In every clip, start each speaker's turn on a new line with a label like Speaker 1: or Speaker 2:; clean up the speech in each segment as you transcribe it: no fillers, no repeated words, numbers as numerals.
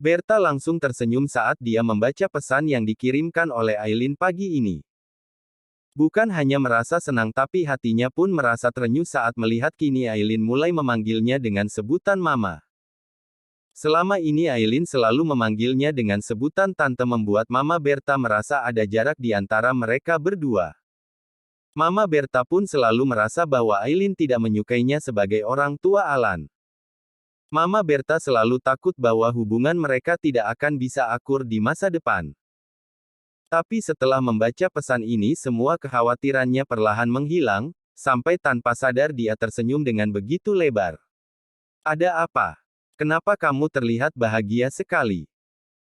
Speaker 1: Berta langsung tersenyum saat dia membaca pesan yang dikirimkan oleh Aileen pagi ini. Bukan hanya merasa senang tapi hatinya pun merasa terenyuh saat melihat kini Aileen mulai memanggilnya dengan sebutan Mama. Selama ini Aileen selalu memanggilnya dengan sebutan Tante membuat Mama Berta merasa ada jarak di antara mereka berdua. Mama Berta pun selalu merasa bahwa Aileen tidak menyukainya sebagai orang tua Alan. Mama Berta selalu takut bahwa hubungan mereka tidak akan bisa akur di masa depan. Tapi setelah membaca pesan ini semua kekhawatirannya perlahan menghilang, sampai tanpa sadar dia tersenyum dengan begitu lebar. Ada apa? Kenapa kamu terlihat bahagia sekali?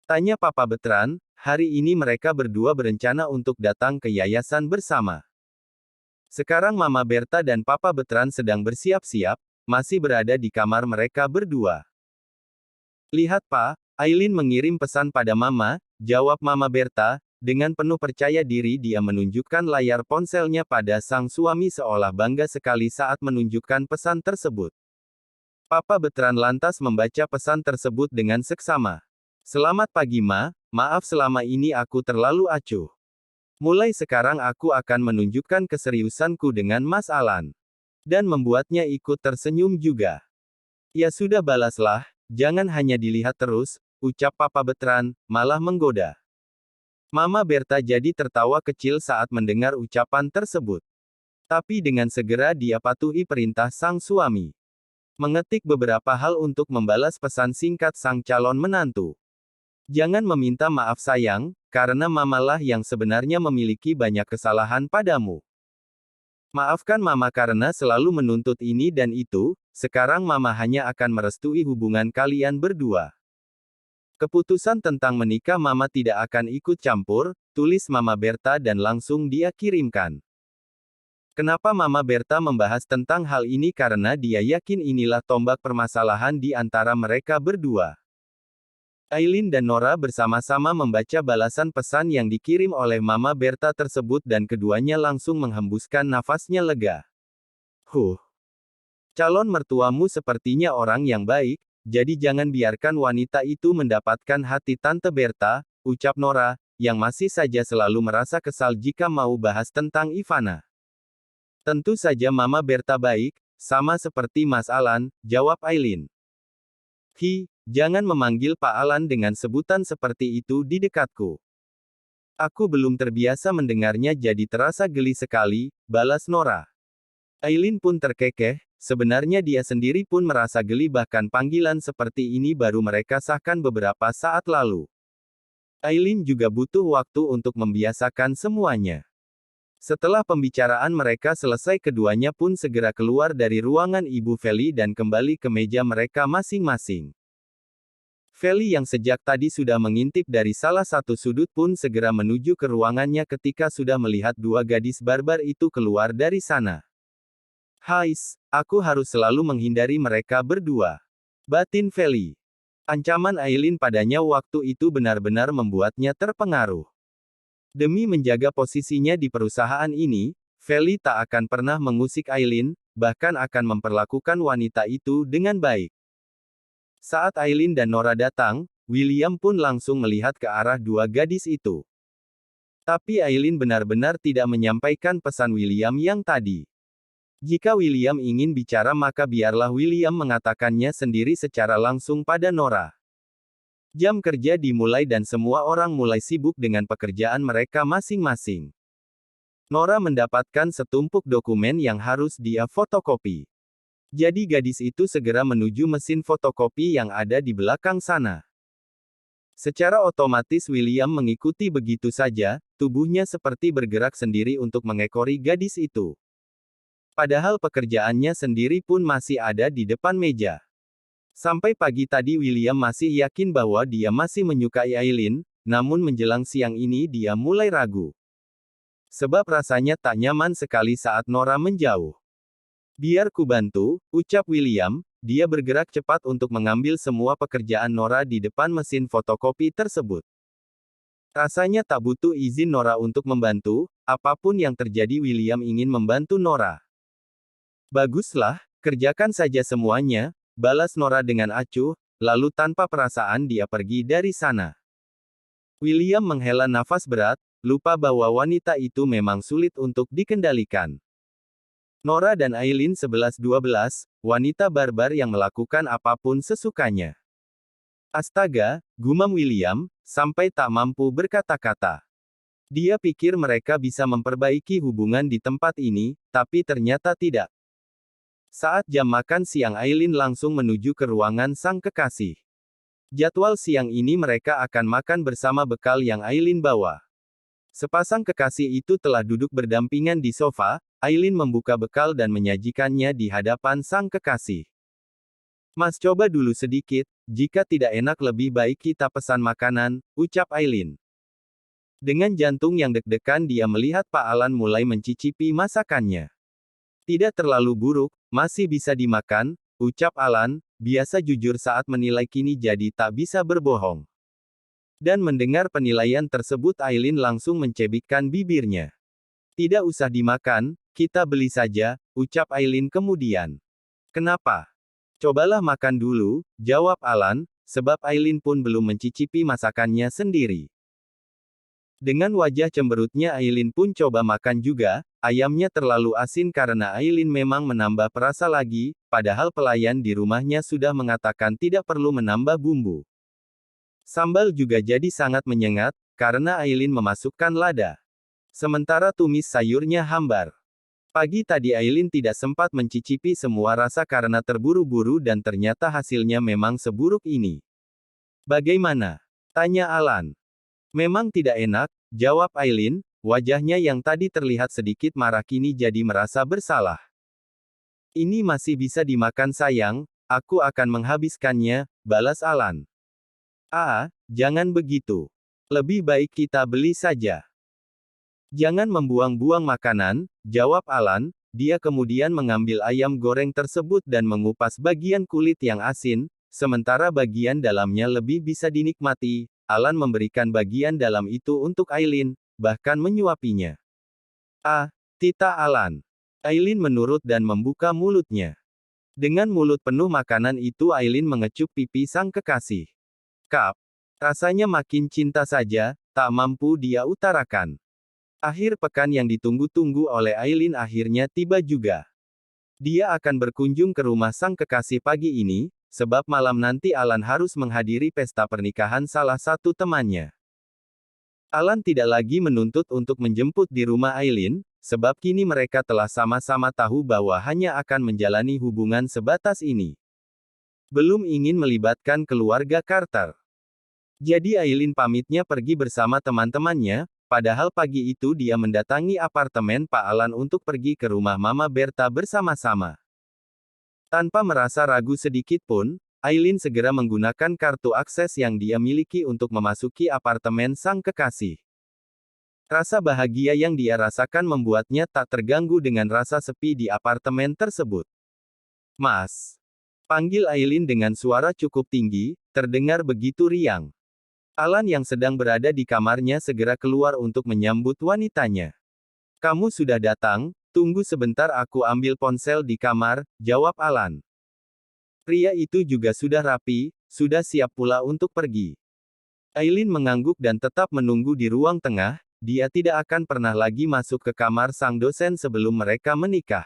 Speaker 1: Tanya Papa Bertrand, hari ini mereka berdua berencana untuk datang ke yayasan bersama. Sekarang Mama Berta dan Papa Bertrand sedang bersiap-siap, masih berada di kamar mereka berdua. Lihat Pak, Aileen mengirim pesan pada Mama, jawab Mama Berta, dengan penuh percaya diri dia menunjukkan layar ponselnya pada sang suami seolah bangga sekali saat menunjukkan pesan tersebut. Papa Bertrand lantas membaca pesan tersebut dengan seksama. Selamat pagi Ma, maaf selama ini aku terlalu acuh. Mulai sekarang aku akan menunjukkan keseriusanku dengan Mas Alan. Dan membuatnya ikut tersenyum juga. Ya sudah balaslah, jangan hanya dilihat terus, ucap Papa Bertrand, malah menggoda. Mama Berta jadi tertawa kecil saat mendengar ucapan tersebut. Tapi dengan segera dia patuhi perintah sang suami. Mengetik beberapa hal untuk membalas pesan singkat sang calon menantu. Jangan meminta maaf sayang, karena mamalah yang sebenarnya memiliki banyak kesalahan padamu. Maafkan Mama karena selalu menuntut ini dan itu, sekarang Mama hanya akan merestui hubungan kalian berdua. Keputusan tentang menikah Mama tidak akan ikut campur, tulis Mama Berta dan langsung dia kirimkan. Kenapa Mama Berta membahas tentang hal ini karena dia yakin inilah tombak permasalahan di antara mereka berdua. Aileen dan Nora bersama-sama membaca balasan pesan yang dikirim oleh Mama Berta tersebut dan keduanya langsung menghembuskan nafasnya lega. Calon mertuamu sepertinya orang yang baik, jadi jangan biarkan wanita itu mendapatkan hati Tante Berta, ucap Nora, yang masih saja selalu merasa kesal jika mau bahas tentang Ivana. Tentu saja Mama Berta baik, sama seperti Mas Alan, jawab Aileen. Jangan memanggil Pak Alan dengan sebutan seperti itu di dekatku. Aku belum terbiasa mendengarnya jadi terasa geli sekali, balas Nora. Aileen pun terkekeh, sebenarnya dia sendiri pun merasa geli bahkan panggilan seperti ini baru mereka sahkan beberapa saat lalu. Aileen juga butuh waktu untuk membiasakan semuanya. Setelah pembicaraan mereka selesai keduanya pun segera keluar dari ruangan Ibu Feli dan kembali ke meja mereka masing-masing. Feli yang sejak tadi sudah mengintip dari salah satu sudut pun segera menuju ke ruangannya ketika sudah melihat dua gadis barbar itu keluar dari sana. Aku harus selalu menghindari mereka berdua. Batin Feli. Ancaman Aileen padanya waktu itu benar-benar membuatnya terpengaruh. Demi menjaga posisinya di perusahaan ini, Feli tak akan pernah mengusik Aileen, bahkan akan memperlakukan wanita itu dengan baik. Saat Aileen dan Nora datang, William pun langsung melihat ke arah dua gadis itu. Tapi Aileen benar-benar tidak menyampaikan pesan William yang tadi. Jika William ingin bicara maka biarlah William mengatakannya sendiri secara langsung pada Nora. Jam kerja dimulai dan semua orang mulai sibuk dengan pekerjaan mereka masing-masing. Nora mendapatkan setumpuk dokumen yang harus dia fotokopi. Jadi gadis itu segera menuju mesin fotokopi yang ada di belakang sana. Secara otomatis William mengikuti begitu saja, tubuhnya seperti bergerak sendiri untuk mengekori gadis itu. Padahal pekerjaannya sendiri pun masih ada di depan meja. Sampai pagi tadi William masih yakin bahwa dia masih menyukai Aileen, namun menjelang siang ini dia mulai ragu. Sebab rasanya tak nyaman sekali saat Nora menjauh. Biar ku bantu, ucap William, dia bergerak cepat untuk mengambil semua pekerjaan Nora di depan mesin fotokopi tersebut. Rasanya tak butuh izin Nora untuk membantu, apapun yang terjadi William ingin membantu Nora. Baguslah, kerjakan saja semuanya, balas Nora dengan acuh, lalu tanpa perasaan dia pergi dari sana. William menghela nafas berat, lupa bahwa wanita itu memang sulit untuk dikendalikan. Nora dan Aileen 11-12, wanita barbar yang melakukan apapun sesukanya. Astaga, gumam William, sampai tak mampu berkata-kata. Dia pikir mereka bisa memperbaiki hubungan di tempat ini, tapi ternyata tidak. Saat jam makan siang Aileen langsung menuju ke ruangan sang kekasih. Jadwal siang ini mereka akan makan bersama bekal yang Aileen bawa. Sepasang kekasih itu telah duduk berdampingan di sofa, Aileen membuka bekal dan menyajikannya di hadapan sang kekasih. Mas coba dulu sedikit, jika tidak enak lebih baik kita pesan makanan, ucap Aileen. Dengan jantung yang deg-degan dia melihat Pak Alan mulai mencicipi masakannya. Tidak terlalu buruk, masih bisa dimakan, ucap Alan, biasa jujur saat menilai kini jadi tak bisa berbohong. Dan mendengar penilaian tersebut Aileen langsung mencebikkan bibirnya. Tidak usah dimakan, kita beli saja, ucap Aileen kemudian. Kenapa? Cobalah makan dulu, jawab Alan, sebab Aileen pun belum mencicipi masakannya sendiri. Dengan wajah cemberutnya Aileen pun coba makan juga, ayamnya terlalu asin karena Aileen memang menambah perasa lagi, padahal pelayan di rumahnya sudah mengatakan tidak perlu menambah bumbu. Sambal juga jadi sangat menyengat, karena Aileen memasukkan lada. Sementara tumis sayurnya hambar. Pagi tadi Aileen tidak sempat mencicipi semua rasa karena terburu-buru dan ternyata hasilnya memang seburuk ini. Bagaimana? Tanya Alan. Memang tidak enak, jawab Aileen, wajahnya yang tadi terlihat sedikit marah kini jadi merasa bersalah. Ini masih bisa dimakan sayang, aku akan menghabiskannya, balas Alan. Jangan begitu. Lebih baik kita beli saja. Jangan membuang-buang makanan, jawab Alan, dia kemudian mengambil ayam goreng tersebut dan mengupas bagian kulit yang asin, sementara bagian dalamnya lebih bisa dinikmati. Alan memberikan bagian dalam itu untuk Aileen, bahkan menyuapinya. Tita Alan. Aileen menurut dan membuka mulutnya. Dengan mulut penuh makanan itu Aileen mengecup pipi sang kekasih. Kap. Rasanya makin cinta saja, tak mampu dia utarakan. Akhir pekan yang ditunggu-tunggu oleh Aileen akhirnya tiba juga. Dia akan berkunjung ke rumah sang kekasih pagi ini, sebab malam nanti Alan harus menghadiri pesta pernikahan salah satu temannya. Alan tidak lagi menuntut untuk menjemput di rumah Aileen, sebab kini mereka telah sama-sama tahu bahwa hanya akan menjalani hubungan sebatas ini. Belum ingin melibatkan keluarga Carter. Jadi Aileen pamitnya pergi bersama teman-temannya, padahal pagi itu dia mendatangi apartemen Pak Alan untuk pergi ke rumah Mama Berta bersama-sama. Tanpa merasa ragu sedikit pun, Aileen segera menggunakan kartu akses yang dia miliki untuk memasuki apartemen sang kekasih. Rasa bahagia yang dia rasakan membuatnya tak terganggu dengan rasa sepi di apartemen tersebut. Mas. Panggil Aileen dengan suara cukup tinggi, terdengar begitu riang. Alan yang sedang berada di kamarnya segera keluar untuk menyambut wanitanya. Kamu sudah datang, tunggu sebentar aku ambil ponsel di kamar, jawab Alan. Pria itu juga sudah rapi, sudah siap pula untuk pergi. Aileen mengangguk dan tetap menunggu di ruang tengah, dia tidak akan pernah lagi masuk ke kamar sang dosen sebelum mereka menikah.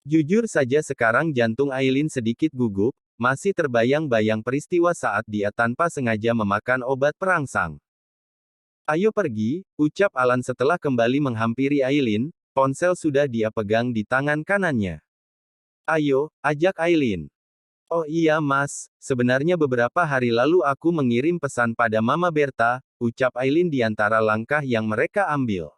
Speaker 1: Jujur saja sekarang jantung Aileen sedikit gugup, masih terbayang-bayang peristiwa saat dia tanpa sengaja memakan obat perangsang. Ayo pergi, ucap Alan setelah kembali menghampiri Aileen, ponsel sudah dia pegang di tangan kanannya. Ayo, ajak Aileen. Oh iya mas, sebenarnya beberapa hari lalu aku mengirim pesan pada Mama Berta, ucap Aileen di antara langkah yang mereka ambil.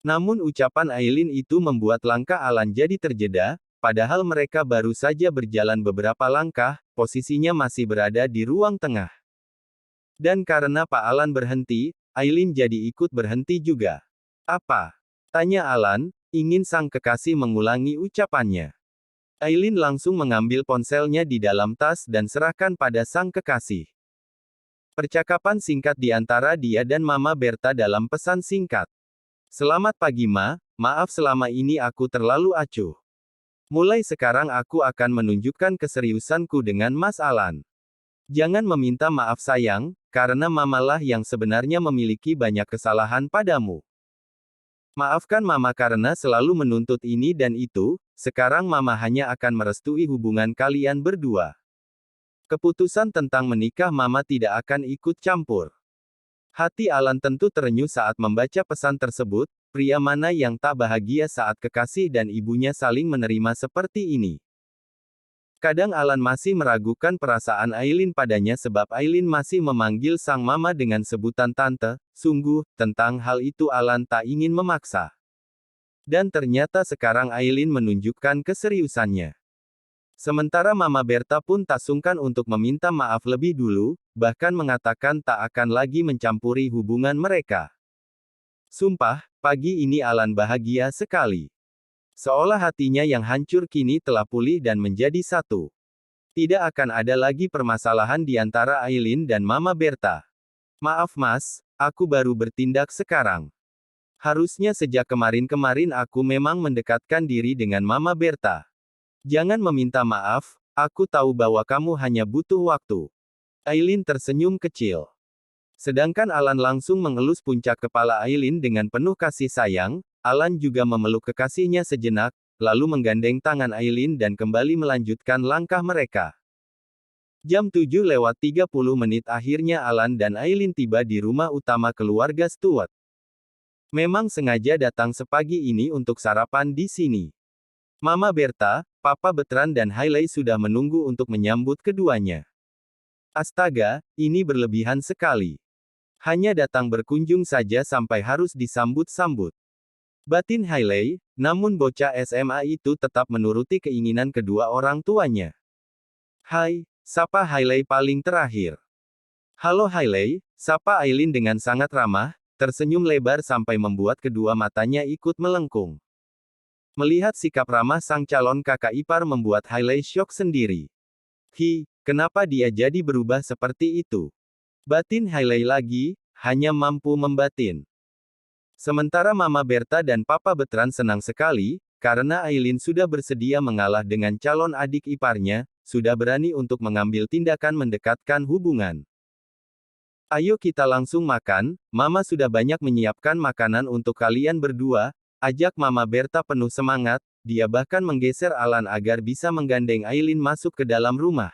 Speaker 1: Namun ucapan Aileen itu membuat langkah Alan jadi terjeda, padahal mereka baru saja berjalan beberapa langkah, posisinya masih berada di ruang tengah. Dan karena Pak Alan berhenti, Aileen jadi ikut berhenti juga. Apa? Tanya Alan, ingin sang kekasih mengulangi ucapannya. Aileen langsung mengambil ponselnya di dalam tas dan serahkan pada sang kekasih. Percakapan singkat di antara dia dan Mama Berta dalam pesan singkat. Selamat pagi Ma, maaf selama ini aku terlalu acuh. Mulai sekarang aku akan menunjukkan keseriusanku dengan Mas Alan. Jangan meminta maaf sayang, karena mamalah yang sebenarnya memiliki banyak kesalahan padamu. Maafkan mama karena selalu menuntut ini dan itu, sekarang mama hanya akan merestui hubungan kalian berdua. Keputusan tentang menikah mama tidak akan ikut campur. Hati Alan tentu terenyuh saat membaca pesan tersebut, pria mana yang tak bahagia saat kekasih dan ibunya saling menerima seperti ini. Kadang Alan masih meragukan perasaan Aileen padanya sebab Aileen masih memanggil sang mama dengan sebutan tante, sungguh, tentang hal itu Alan tak ingin memaksa. Dan ternyata sekarang Aileen menunjukkan keseriusannya. Sementara Mama Berta pun tak sungkan untuk meminta maaf lebih dulu, bahkan mengatakan tak akan lagi mencampuri hubungan mereka. Sumpah, pagi ini Alan bahagia sekali. Seolah hatinya yang hancur kini telah pulih dan menjadi satu. Tidak akan ada lagi permasalahan di antara Aileen dan Mama Berta. Maaf Mas, aku baru bertindak sekarang. Harusnya sejak kemarin-kemarin aku memang mendekatkan diri dengan Mama Berta. Jangan meminta maaf, aku tahu bahwa kamu hanya butuh waktu. Aileen tersenyum kecil. Sedangkan Alan langsung mengelus puncak kepala Aileen dengan penuh kasih sayang, Alan juga memeluk kekasihnya sejenak, lalu menggandeng tangan Aileen dan kembali melanjutkan langkah mereka. Jam 7:30 akhirnya Alan dan Aileen tiba di rumah utama keluarga Stewart. Memang sengaja datang sepagi ini untuk sarapan di sini. Mama Berta, Papa Bertrand dan Hailey sudah menunggu untuk menyambut keduanya. Astaga, ini berlebihan sekali. Hanya datang berkunjung saja sampai harus disambut-sambut. Batin Hailey, namun bocah SMA itu tetap menuruti keinginan kedua orang tuanya. Hai, sapa Hailey paling terakhir. Halo Hailey, sapa Aileen dengan sangat ramah, tersenyum lebar sampai membuat kedua matanya ikut melengkung. Melihat sikap ramah sang calon kakak ipar membuat Hailey syok sendiri. Kenapa dia jadi berubah seperti itu? Batin Hailey lagi, hanya mampu membatin. Sementara Mama Berta dan Papa Bertrand senang sekali, karena Aileen sudah bersedia mengalah dengan calon adik iparnya, sudah berani untuk mengambil tindakan mendekatkan hubungan. Ayo kita langsung makan, Mama sudah banyak menyiapkan makanan untuk kalian berdua, ajak Mama Berta penuh semangat, dia bahkan menggeser Alan agar bisa menggandeng Aileen masuk ke dalam rumah.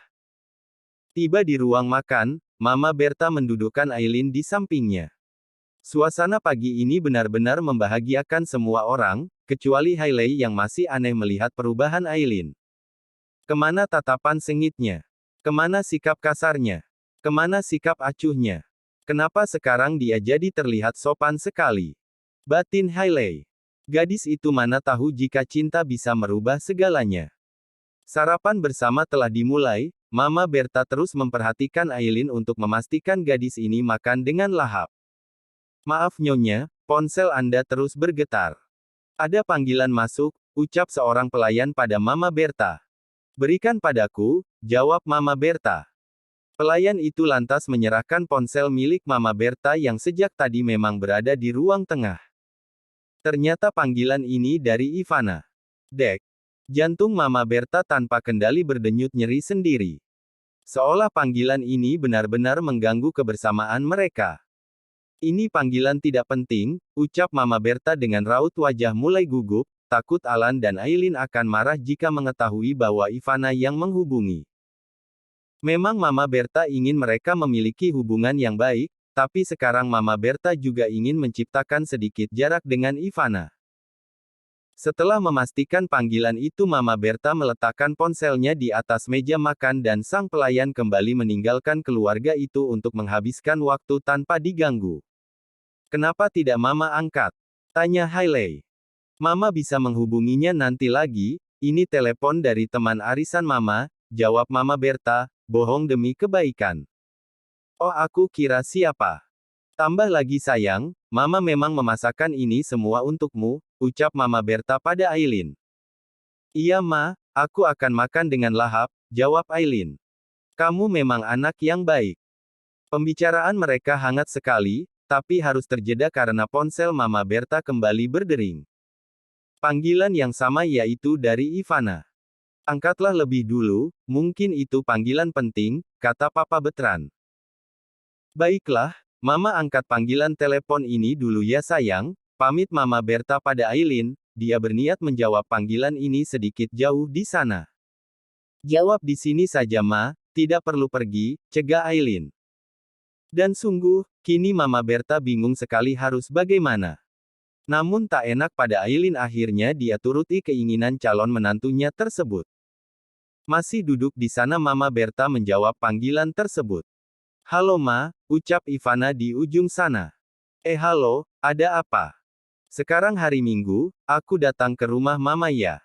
Speaker 1: Tiba di ruang makan, Mama Berta mendudukkan Aileen di sampingnya. Suasana pagi ini benar-benar membahagiakan semua orang, kecuali Hailey yang masih aneh melihat perubahan Aileen. Kemana tatapan sengitnya? Kemana sikap kasarnya? Kemana sikap acuhnya? Kenapa sekarang dia jadi terlihat sopan sekali? Batin Hailey. Gadis itu mana tahu jika cinta bisa merubah segalanya. Sarapan bersama telah dimulai, Mama Berta terus memperhatikan Aileen untuk memastikan gadis ini makan dengan lahap. Maaf Nyonya, ponsel Anda terus bergetar. Ada panggilan masuk, ucap seorang pelayan pada Mama Berta. Berikan padaku, jawab Mama Berta. Pelayan itu lantas menyerahkan ponsel milik Mama Berta yang sejak tadi memang berada di ruang tengah. Ternyata panggilan ini dari Ivana. Dek. Jantung Mama Berta tanpa kendali berdenyut nyeri sendiri. Seolah panggilan ini benar-benar mengganggu kebersamaan mereka. Ini panggilan tidak penting, ucap Mama Berta dengan raut wajah mulai gugup, takut Alan dan Aileen akan marah jika mengetahui bahwa Ivana yang menghubungi. Memang Mama Berta ingin mereka memiliki hubungan yang baik, tapi sekarang Mama Berta juga ingin menciptakan sedikit jarak dengan Ivana. Setelah memastikan panggilan itu Mama Berta meletakkan ponselnya di atas meja makan dan sang pelayan kembali meninggalkan keluarga itu untuk menghabiskan waktu tanpa diganggu. Kenapa tidak Mama angkat? Tanya Hailey. Mama bisa menghubunginya nanti lagi, ini telepon dari teman arisan Mama, jawab Mama Berta, bohong demi kebaikan. Oh aku kira siapa? Tambah lagi sayang, Mama memang memasakkan ini semua untukmu, ucap Mama Berta pada Aileen. Iya Ma, aku akan makan dengan lahap, jawab Aileen. Kamu memang anak yang baik. Pembicaraan mereka hangat sekali, tapi harus terjeda karena ponsel Mama Berta kembali berdering. Panggilan yang sama yaitu dari Ivana. Angkatlah lebih dulu, mungkin itu panggilan penting, kata Papa Bertrand. Baiklah, Mama angkat panggilan telepon ini dulu ya sayang, pamit Mama Berta pada Aileen, dia berniat menjawab panggilan ini sedikit jauh di sana. Jawab di sini saja Ma, tidak perlu pergi, cegah Aileen. Dan sungguh, kini Mama Berta bingung sekali harus bagaimana. Namun tak enak pada Aileen akhirnya dia turuti keinginan calon menantunya tersebut. Masih duduk di sana Mama Berta menjawab panggilan tersebut. Halo Ma, ucap Ivana di ujung sana. Halo, ada apa? Sekarang hari Minggu, aku datang ke rumah Mama ya.